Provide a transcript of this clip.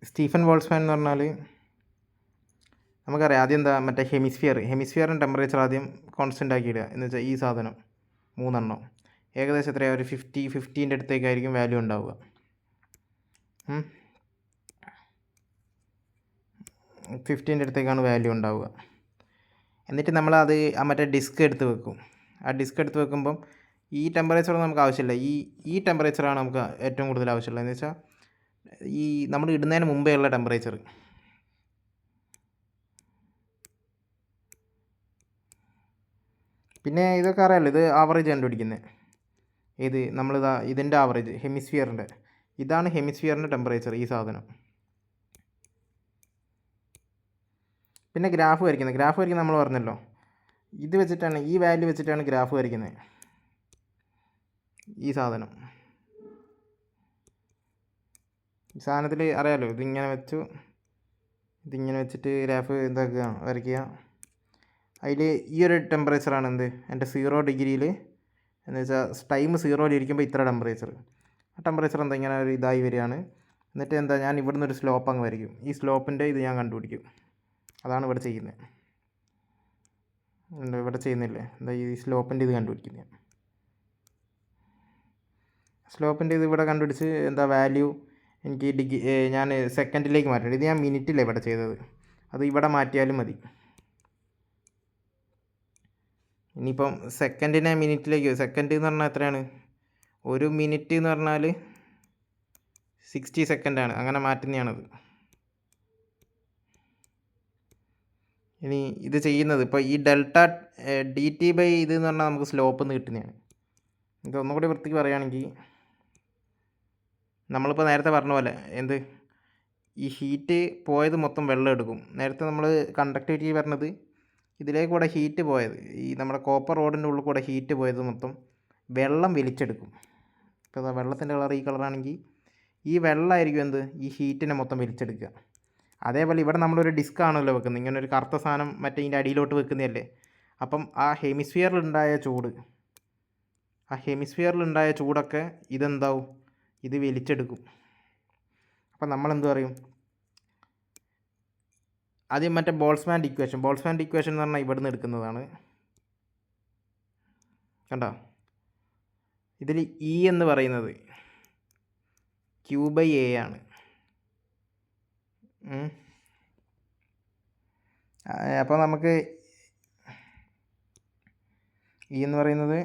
Stephen Boltzmann എന്ന് പറഞ്ഞാൽ നമുക്കറിയാം ആദ്യം എന്താ മറ്റേ ഹെമിസ്ഫിയറിൻ്റെ ടെമ്പറേച്ചർ ആദ്യം കോൺസ്റ്റൻ്റ് ആക്കിയിടുക എന്ന് വെച്ചാൽ ഈ സാധനം 3 ഏകദേശം എത്രയാണ് ഒരു 15 അടുത്തേക്കായിരിക്കും വാല്യൂ ഉണ്ടാവുക. 15 അടുത്തേക്കാണ് വാല്യൂ ഉണ്ടാവുക. എന്നിട്ട് നമ്മളത് മറ്റേ ഡിസ്ക് എടുത്ത് വെക്കും. ആ ഡിസ്ക് എടുത്ത് വെക്കുമ്പം ഈ ടെമ്പറേച്ചറൊന്നും നമുക്ക് ആവശ്യമില്ല. ഈ ടെമ്പറേച്ചറാണ് നമുക്ക് ഏറ്റവും കൂടുതൽ ആവശ്യമുള്ളത്. എന്ന് വെച്ചാൽ ഈ നമ്മൾ ഇടുന്നതിന് മുമ്പേ ഉള്ള ടെമ്പറേച്ചർ. പിന്നെ ഇതൊക്കെ അറിയാമല്ലോ, ഇത് ആവറേജ് കണ്ടുപിടിക്കുന്നത്. ഇതിൻ്റെ ആവറേജ് ഹെമിസ്ഫിയറിൻ്റെ, ഇതാണ് ഹെമിസ്ഫിയറിൻ്റെ ടെമ്പറേച്ചർ ഈ സാധനം. പിന്നെ ഗ്രാഫ് വരയ്ക്കുന്നത് നമ്മൾ പറഞ്ഞല്ലോ, ഇത് വെച്ചിട്ടാണ്, ഈ വാല്യൂ വെച്ചിട്ടാണ് ഗ്രാഫ് വരയ്ക്കുന്നത്. ഈ സാധനത്തിൽ അറിയാമല്ലോ, ഇതിങ്ങനെ വെച്ചിട്ട് ഗ്രാഫ് എന്താക്കുക, വരയ്ക്കുക. അതിൽ ഈ ഒരു ടെമ്പറേച്ചറാണ് എൻ്റെ 0 ഡിഗ്രിയിൽ, എന്ന് വെച്ചാൽ ടൈം 0 ഇരിക്കുമ്പോൾ ഇത്ര ടെമ്പറേച്ചർ. ആ ടെമ്പറേച്ചർ ഇങ്ങനെ ഒരു ഇതായി വരികയാണ്. എന്നിട്ട് ഞാൻ ഇവിടുന്ന് ഒരു സ്ലോപ്പ് അങ്ങ് വരയ്ക്കും. ഈ സ്ലോപ്പിൻ്റെ ഇത് ഞാൻ കണ്ടുപിടിക്കും. അതാണ് ഇവിടെ ചെയ്യുന്നത്. ഇവിടെ ചെയ്യുന്നില്ലേ, ഈ സ്ലോപ്പിൻ്റെ ഇത് കണ്ടുപിടിക്കുന്നത്. സ്ലോപ്പിൻ്റെ ഇത് ഇവിടെ കണ്ടുപിടിച്ച് വാല്യൂ എനിക്ക് ഞാൻ സെക്കൻഡിലേക്ക് മാറ്റണം. ഇത് ഞാൻ മിനിറ്റിലാണ് ഇവിടെ ചെയ്തത്, അത് ഇവിടെ മാറ്റിയാലും മതി. ഇനിയിപ്പം സെക്കൻഡിനെ മിനിറ്റിലേക്ക്, സെക്കൻഡ് എന്ന് പറഞ്ഞാൽ എത്രയാണ്, 1 മിനിറ്റ് എന്ന് പറഞ്ഞാൽ 60 സെക്കൻഡാണ്. അങ്ങനെ മാറ്റുന്നതാണത്. ഇനി ഇത് ചെയ്യുന്നത് ഇപ്പോൾ ഈ ഡെൽറ്റ dt/, ഇത് എന്ന് പറഞ്ഞാൽ നമുക്ക് സ്ലോപ്പ് എന്ന് കിട്ടുന്നതാണ്. ഇത് ഒന്നുകൂടി വൃത്തിക്ക് പറയുകയാണെങ്കിൽ, നമ്മളിപ്പോൾ നേരത്തെ പറഞ്ഞ പോലെ ഈ ഹീറ്റ് പോയത് മൊത്തം വെള്ളം എടുക്കും. നേരത്തെ നമ്മൾ കണ്ടക്ടിവിറ്റി പറഞ്ഞത് ഇതിലേക്ക് കൂടെ ഹീറ്റ് പോയത്, ഈ നമ്മുടെ കോപ്പർ റോഡിൻ്റെ ഉള്ളിൽ കൂടെ ഹീറ്റ് പോയത് മൊത്തം വെള്ളം വലിച്ചെടുക്കും. ഇപ്പോൾ വെള്ളത്തിൻ്റെ കളർ ഈ കളറാണെങ്കിൽ ഈ വെള്ളമായിരിക്കും ഈ ഹീറ്റിനെ മൊത്തം വലിച്ചെടുക്കുക. അതേപോലെ ഇവിടെ നമ്മളൊരു ഡിസ്ക് ആണല്ലോ വെക്കുന്നത്, ഇങ്ങനെ ഒരു കറുത്ത സാധനം മറ്റേ ഇതിൻ്റെ അടിയിലോട്ട് വെക്കുന്നതല്ലേ. അപ്പം ആ ഹെമിസ്ഫിയറിലുണ്ടായ ചൂടൊക്കെ ഇതെന്താവും, ഇത് വലിച്ചെടുക്കും. അപ്പം നമ്മളെന്ത് പറയും, ആദ്യം മറ്റേ ബോൾട്സ്മാൻ്റെ ഇക്വേഷൻ എന്ന് പറഞ്ഞാൽ ഇവിടുന്ന് എടുക്കുന്നതാണ്. കണ്ടോ, ഇതിൽ ഇ എന്ന് പറയുന്നത് Q/A ആണ്. അപ്പോൾ നമുക്ക് ഇ എന്ന് പറയുന്നത്